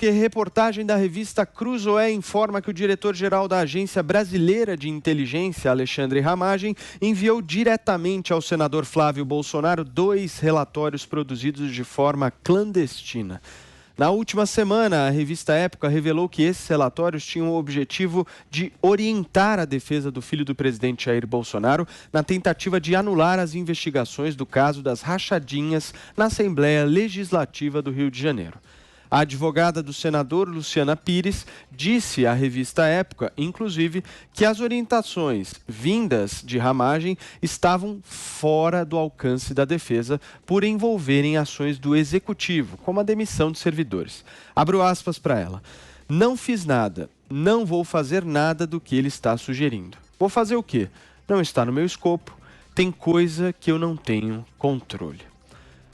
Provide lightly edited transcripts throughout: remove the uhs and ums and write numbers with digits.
porque reportagem da revista Cruzoé informa que o diretor-geral da Agência Brasileira de Inteligência, Alexandre Ramagem, enviou diretamente ao senador Flávio Bolsonaro 2 relatórios produzidos de forma clandestina. Na última semana, a revista Época revelou que esses relatórios tinham o objetivo de orientar a defesa do filho do presidente Jair Bolsonaro na tentativa de anular as investigações do caso das rachadinhas na Assembleia Legislativa do Rio de Janeiro. A advogada do senador, Luciana Pires, disse à revista Época, inclusive, que as orientações vindas de Ramagem estavam fora do alcance da defesa por envolverem ações do executivo, como a demissão de servidores. Abro aspas para ela. Não fiz nada, não vou fazer nada do que ele está sugerindo. Vou fazer o quê? Não está no meu escopo, tem coisa que eu não tenho controle.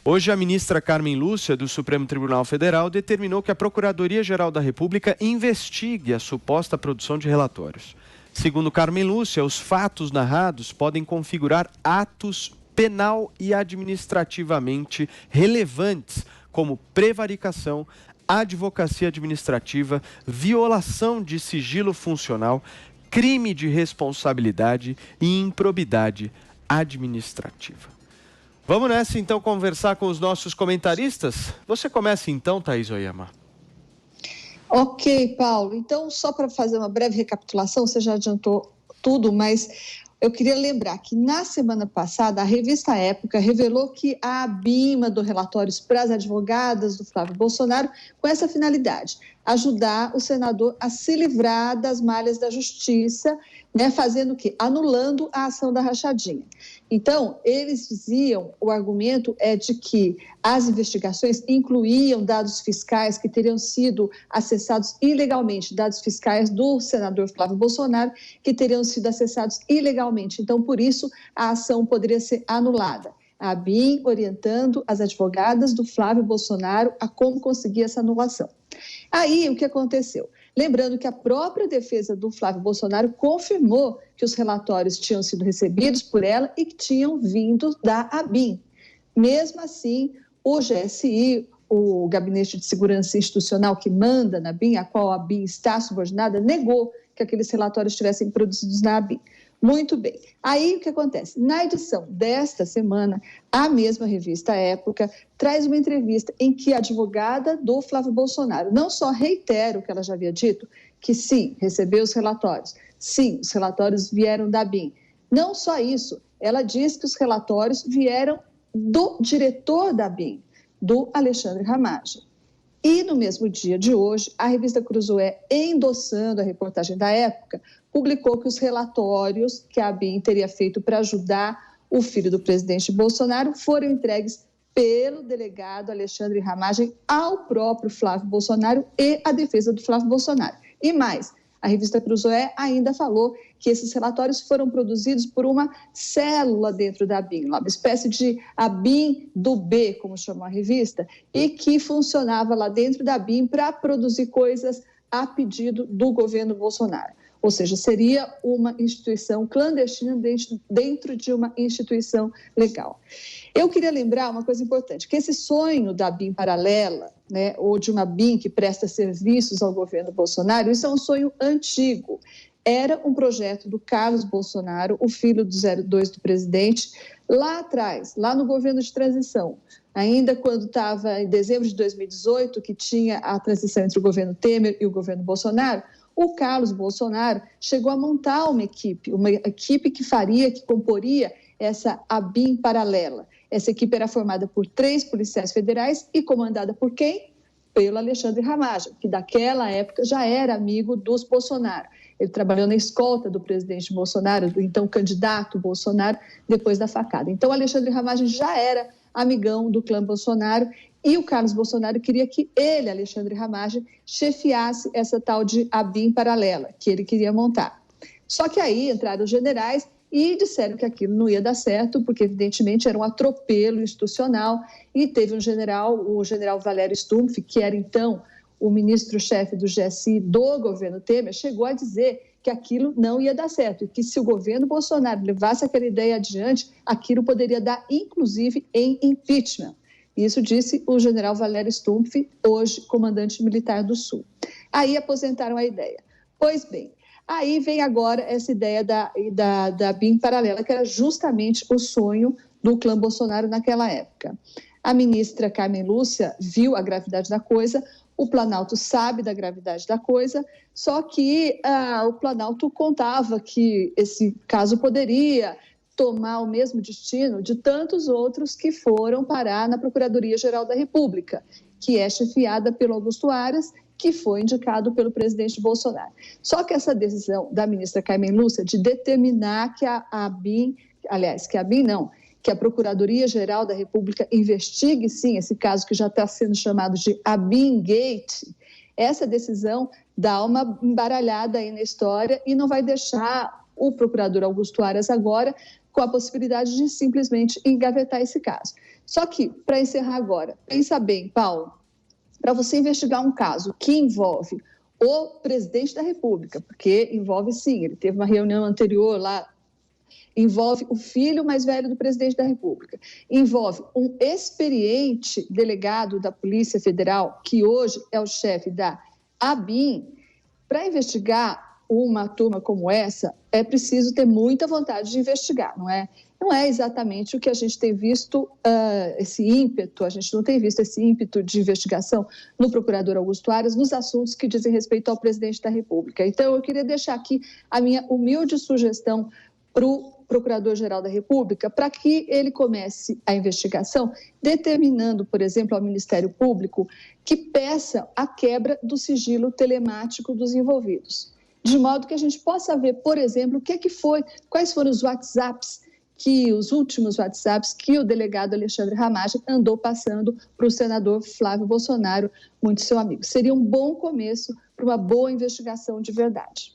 Hoje, a ministra Carmen Lúcia, do Supremo Tribunal Federal, determinou que a Procuradoria-Geral da República investigue a suposta produção de relatórios. Segundo Carmen Lúcia, os fatos narrados podem configurar atos penal e administrativamente relevantes, como prevaricação, advocacia administrativa, violação de sigilo funcional, crime de responsabilidade e improbidade administrativa. Vamos nessa, então, conversar com os nossos comentaristas? Você começa, então, Thaís Oyama. Ok, Paulo. Então, só para fazer uma breve recapitulação, você já adiantou tudo, mas eu queria lembrar que na semana passada a revista Época revelou que a ABIN mandou relatórios para as advogadas do Flávio Bolsonaro com essa finalidade, ajudar o senador a se livrar das malhas da justiça, né, fazendo o quê? Anulando a ação da rachadinha. Então, eles diziam, o argumento é de que as investigações incluíam dados fiscais que teriam sido acessados ilegalmente, dados fiscais do senador Flávio Bolsonaro, que teriam sido acessados ilegalmente. Então, por isso, a ação poderia ser anulada. A ABIN orientando as advogadas do Flávio Bolsonaro a como conseguir essa anulação. Aí, o que aconteceu? Lembrando que a própria defesa do Flávio Bolsonaro confirmou que os relatórios tinham sido recebidos por ela e que tinham vindo da ABIN. Mesmo assim, o GSI, o Gabinete de Segurança Institucional que manda na ABIN, a qual a ABIN está subordinada, negou que aqueles relatórios tivessem produzidos na ABIN. Muito bem. Aí o que acontece? Na edição desta semana, a mesma revista Época traz uma entrevista em que a advogada do Flávio Bolsonaro não só reitera o que ela já havia dito, que sim, recebeu os relatórios, sim, os relatórios vieram da ABIN. Não só isso, ela diz que os relatórios vieram do diretor da ABIN, do Alexandre Ramagem. E no mesmo dia de hoje, a revista Cruzoé, endossando a reportagem da Época, publicou que os relatórios que a ABIN teria feito para ajudar o filho do presidente Bolsonaro foram entregues pelo delegado Alexandre Ramagem ao próprio Flávio Bolsonaro e à defesa do Flávio Bolsonaro. E mais, a revista Cruzoé ainda falou que esses relatórios foram produzidos por uma célula dentro da ABIN, uma espécie de ABIN do B, como chama a revista, e que funcionava lá dentro da ABIN para produzir coisas a pedido do governo Bolsonaro. Ou seja, seria uma instituição clandestina dentro de uma instituição legal. Eu queria lembrar uma coisa importante, que esse sonho da ABIN paralela, né, ou de uma ABIN que presta serviços ao governo Bolsonaro, isso é um sonho antigo. Era um projeto do Carlos Bolsonaro, o filho do 02 do presidente, lá atrás, lá no governo de transição. Ainda quando estava em dezembro de 2018, que tinha a transição entre o governo Temer e o governo Bolsonaro, o Carlos Bolsonaro chegou a montar uma equipe que comporia essa ABIN paralela. Essa equipe era formada por 3 policiais federais e comandada por quem? Pelo Alexandre Ramagem, que daquela época já era amigo dos Bolsonaro. Ele trabalhou na escolta do presidente Bolsonaro, do então candidato Bolsonaro, depois da facada. Então, Alexandre Ramagem já era amigão do clã Bolsonaro e o Carlos Bolsonaro queria que ele, Alexandre Ramagem, chefiasse essa tal de ABIN paralela, que ele queria montar. Só que aí entraram os generais e disseram que aquilo não ia dar certo, porque evidentemente era um atropelo institucional, e teve o general Valério Stumpf, que era então o ministro-chefe do GSI do governo Temer, chegou a dizer que aquilo não ia dar certo, e que se o governo Bolsonaro levasse aquela ideia adiante, aquilo poderia dar, inclusive, em impeachment. Isso disse o general Valério Stumpf, hoje comandante militar do Sul. Aí aposentaram a ideia. Pois bem, aí vem agora essa ideia da BIM paralela, que era justamente o sonho do clã Bolsonaro naquela época. A ministra Carmen Lúcia viu a gravidade da coisa, o Planalto sabe da gravidade da coisa, só que o Planalto contava que esse caso poderia tomar o mesmo destino de tantos outros que foram parar na Procuradoria-Geral da República, que é chefiada pelo Augusto Aras, que foi indicado pelo presidente Bolsonaro. Só que essa decisão da ministra Carmen Lúcia de determinar que que a Procuradoria-Geral da República investigue, sim, esse caso que já está sendo chamado de ABIN Gate, essa decisão dá uma embaralhada aí na história e não vai deixar o procurador Augusto Aras agora com a possibilidade de simplesmente engavetar esse caso. Só que, para encerrar agora, pensa bem, Paulo, para você investigar um caso que envolve o presidente da República, porque envolve, sim, ele teve uma reunião anterior lá, envolve o filho mais velho do presidente da República, envolve um experiente delegado da Polícia Federal, que hoje é o chefe da ABIN. Para investigar uma turma como essa, é preciso ter muita vontade de investigar, não é? Não é exatamente o que a gente tem visto, esse ímpeto, a gente não tem visto esse ímpeto de investigação no procurador Augusto Aras nos assuntos que dizem respeito ao presidente da República. Então, eu queria deixar aqui a minha humilde sugestão para o Procurador-Geral da República, para que ele comece a investigação, determinando, por exemplo, ao Ministério Público que peça a quebra do sigilo telemático dos envolvidos, de modo que a gente possa ver, por exemplo, o que foi, quais foram os últimos WhatsApps que o delegado Alexandre Ramagem andou passando para o senador Flávio Bolsonaro, muito seu amigo. Seria um bom começo para uma boa investigação de verdade.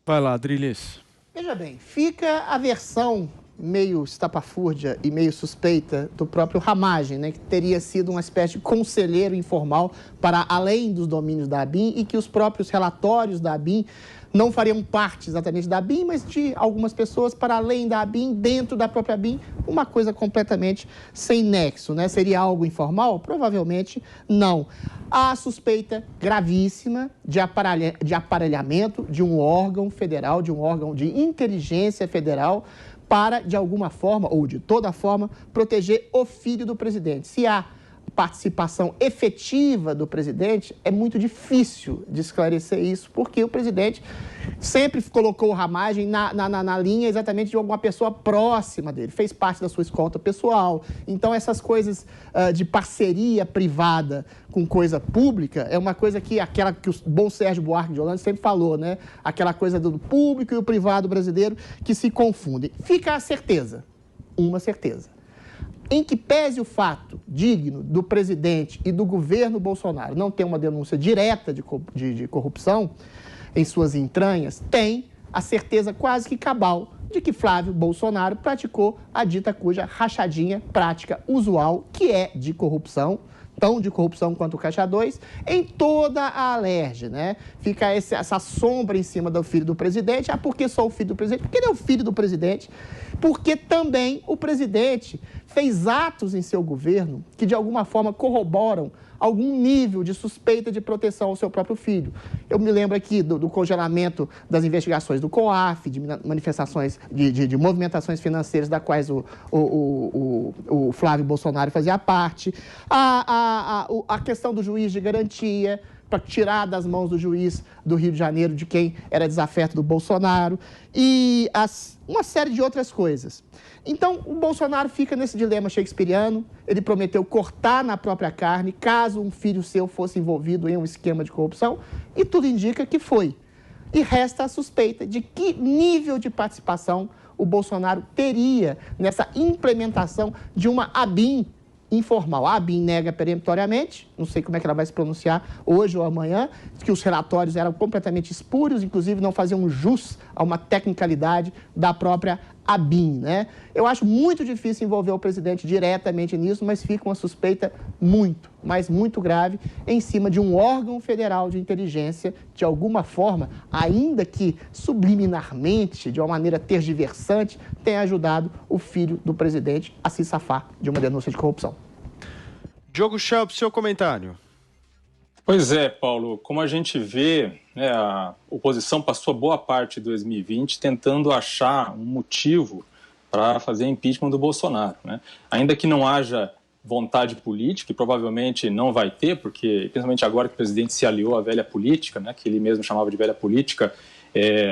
Vai lá, Adriles. Veja bem, fica a versão meio estapafúrdia e meio suspeita do próprio Ramagem, né, que teria sido uma espécie de conselheiro informal para além dos domínios da ABIN e que os próprios relatórios da ABIN não fariam parte exatamente da ABIN, mas de algumas pessoas para além da ABIN, dentro da própria ABIN, uma coisa completamente sem nexo, né? Seria algo informal? Provavelmente não. Há suspeita gravíssima de aparelhamento de um órgão federal, de um órgão de inteligência federal, para, de alguma forma, ou de toda forma, proteger o filho do presidente. Se há participação efetiva do presidente, é muito difícil de esclarecer isso, porque o presidente sempre colocou o Ramagem na linha exatamente de alguma pessoa próxima dele, fez parte da sua escolta pessoal. Então, essas coisas de parceria privada com coisa pública é uma coisa que o bom Sérgio Buarque de Holanda sempre falou, né? Aquela coisa do público e o privado brasileiro que se confundem. Fica a certeza, uma certeza. Em que pese o fato digno do presidente e do governo Bolsonaro não ter uma denúncia direta de corrupção em suas entranhas, tem a certeza quase que cabal de que Flávio Bolsonaro praticou a dita cuja rachadinha prática usual, que é de corrupção, tão de corrupção quanto o Caixa 2, em toda a alerge, né? Fica essa sombra em cima do filho do presidente. Ah, por que só o filho do presidente? Porque ele é o filho do presidente. Porque também o presidente fez atos em seu governo que, de alguma forma, corroboram algum nível de suspeita de proteção ao seu próprio filho. Eu me lembro aqui do congelamento das investigações do COAF, de manifestações, de movimentações financeiras da quais o Flávio Bolsonaro fazia parte, a questão do juiz de garantia, para tirar das mãos do juiz do Rio de Janeiro de quem era desafeto do Bolsonaro, e uma série de outras coisas. Então, o Bolsonaro fica nesse dilema shakespeariano. Ele prometeu cortar na própria carne caso um filho seu fosse envolvido em um esquema de corrupção, e tudo indica que foi. E resta a suspeita de que nível de participação o Bolsonaro teria nessa implementação de uma ABIN informal. A ABIN nega peremptoriamente, não sei como é que ela vai se pronunciar hoje ou amanhã, que os relatórios eram completamente espúrios, inclusive não faziam jus a uma tecnicalidade da própria ABIN, né? Eu acho muito difícil envolver o presidente diretamente nisso, mas fica uma suspeita muito, mas muito grave em cima de um órgão federal de inteligência, de alguma forma, ainda que subliminarmente, de uma maneira tergiversante, tenha ajudado o filho do presidente a se safar de uma denúncia de corrupção. Diogo Schelp, seu comentário. Pois é, Paulo, como a gente vê, né, a oposição passou boa parte de 2020 tentando achar um motivo para fazer impeachment do Bolsonaro, né? Ainda que não haja vontade política, e provavelmente não vai ter, porque principalmente agora que o presidente se aliou à velha política, né, que ele mesmo chamava de velha política,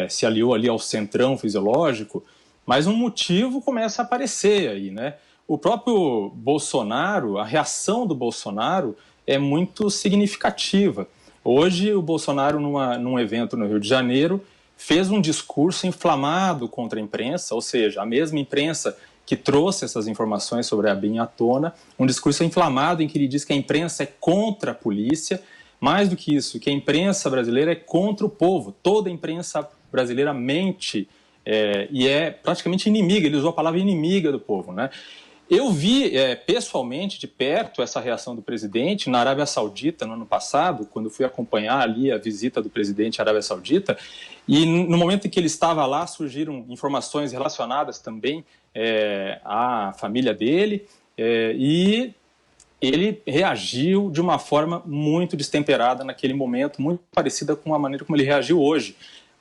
se aliou ali ao centrão fisiológico, mas um motivo começa a aparecer aí, né? O próprio Bolsonaro, a reação do Bolsonaro é muito significativa. Hoje o Bolsonaro, num evento no Rio de Janeiro, fez um discurso inflamado contra a imprensa, ou seja, a mesma imprensa que trouxe essas informações sobre a ABIN à tona, um discurso inflamado em que ele diz que a imprensa é contra a polícia, mais do que isso, que a imprensa brasileira é contra o povo, toda a imprensa brasileira mente e é praticamente inimiga, ele usou a palavra inimiga do povo, né? Eu vi pessoalmente, de perto, essa reação do presidente na Arábia Saudita no ano passado, quando fui acompanhar ali a visita do presidente à Arábia Saudita, e no momento em que ele estava lá surgiram informações relacionadas também à família dele, e ele reagiu de uma forma muito destemperada naquele momento, muito parecida com a maneira como ele reagiu hoje.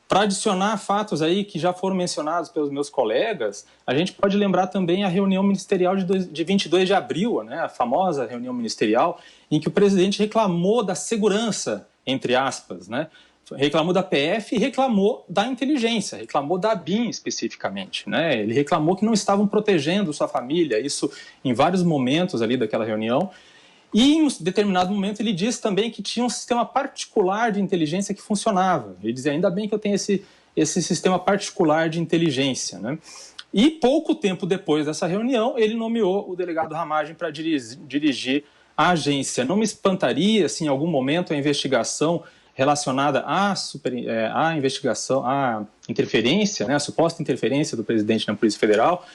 Para adicionar fatos aí que já foram mencionados pelos meus colegas, a gente pode lembrar também a reunião ministerial de 22 de abril, né, a famosa reunião ministerial, em que o presidente reclamou da segurança, entre aspas, né, reclamou da PF e reclamou da inteligência, reclamou da ABIN especificamente, né, ele reclamou que não estavam protegendo sua família, isso em vários momentos ali daquela reunião. E em um determinado momento ele disse também que tinha um sistema particular de inteligência que funcionava. Ele dizia, ainda bem que eu tenho esse sistema particular de inteligência, né? E pouco tempo depois dessa reunião, ele nomeou o delegado Ramagem para dirigir a agência. Não me espantaria se em algum momento a investigação relacionada à investigação, à interferência, né, a suposta interferência do presidente na Polícia Federal,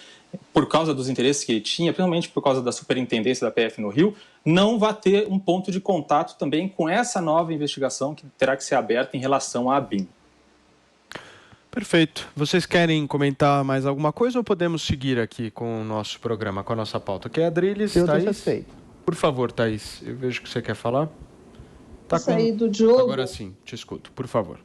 por causa dos interesses que ele tinha, principalmente por causa da superintendência da PF no Rio, não vai ter um ponto de contato também com essa nova investigação que terá que ser aberta em relação à ABIN. Perfeito. Vocês querem comentar mais alguma coisa ou podemos seguir aqui com o nosso programa, com a nossa pauta? Que é a Adriles, Thaís? Por favor, Thaís, eu vejo que você quer falar. Do Diogo. Agora sim, te escuto, por favor.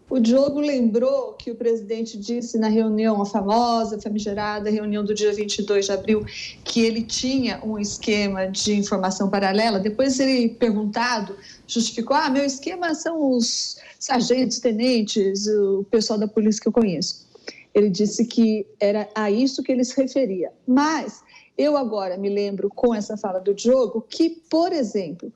O Diogo lembrou que o presidente disse na reunião, a famosa, famigerada reunião do dia 22 de abril, que ele tinha um esquema de informação paralela. Depois ele, perguntado, justificou, meu esquema são os sargentos, tenentes, o pessoal da polícia que eu conheço. Ele disse que era a isso que ele se referia. Mas eu agora me lembro, com essa fala do Diogo, que, por exemplo,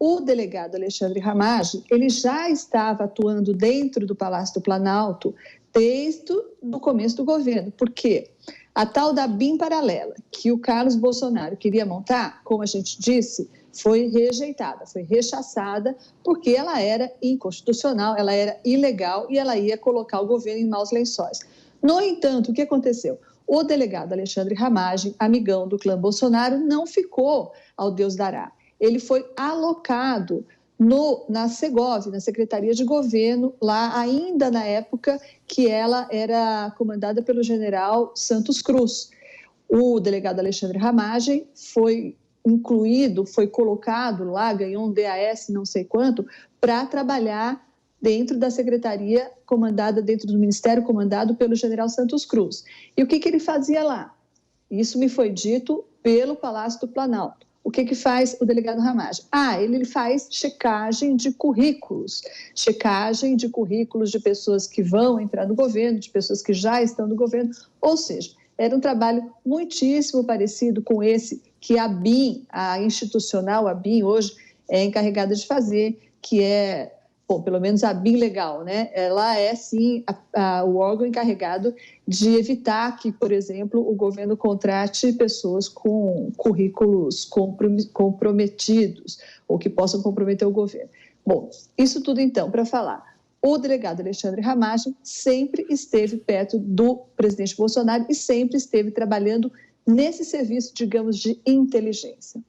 o delegado Alexandre Ramagem, ele já estava atuando dentro do Palácio do Planalto desde o começo do governo. Por quê? A tal da ABIN paralela, que o Carlos Bolsonaro queria montar, como a gente disse, foi rejeitada, foi rechaçada, porque ela era inconstitucional, ela era ilegal e ela ia colocar o governo em maus lençóis. No entanto, o que aconteceu? O delegado Alexandre Ramagem, amigão do clã Bolsonaro, não ficou ao Deus dará. Ele foi alocado na Segov, na Secretaria de Governo, lá ainda na época que ela era comandada pelo general Santos Cruz. O delegado Alexandre Ramagem foi incluído, foi colocado lá, ganhou um DAS não sei quanto, para trabalhar dentro da secretaria comandada, dentro do ministério comandado pelo general Santos Cruz. E o que ele fazia lá? Isso me foi dito pelo Palácio do Planalto. O que faz o delegado Ramagem? Ele faz checagem de currículos de pessoas que vão entrar no governo, de pessoas que já estão no governo, ou seja, era um trabalho muitíssimo parecido com esse que a ABIN, a institucional ABIN, hoje é encarregada de fazer, que é, pelo menos a ABIN legal, né? Ela é, sim, o órgão encarregado de evitar que, por exemplo, o governo contrate pessoas com currículos comprometidos ou que possam comprometer o governo. Bom, isso tudo, então, para falar. O delegado Alexandre Ramagem sempre esteve perto do presidente Bolsonaro e sempre esteve trabalhando nesse serviço, digamos, de inteligência.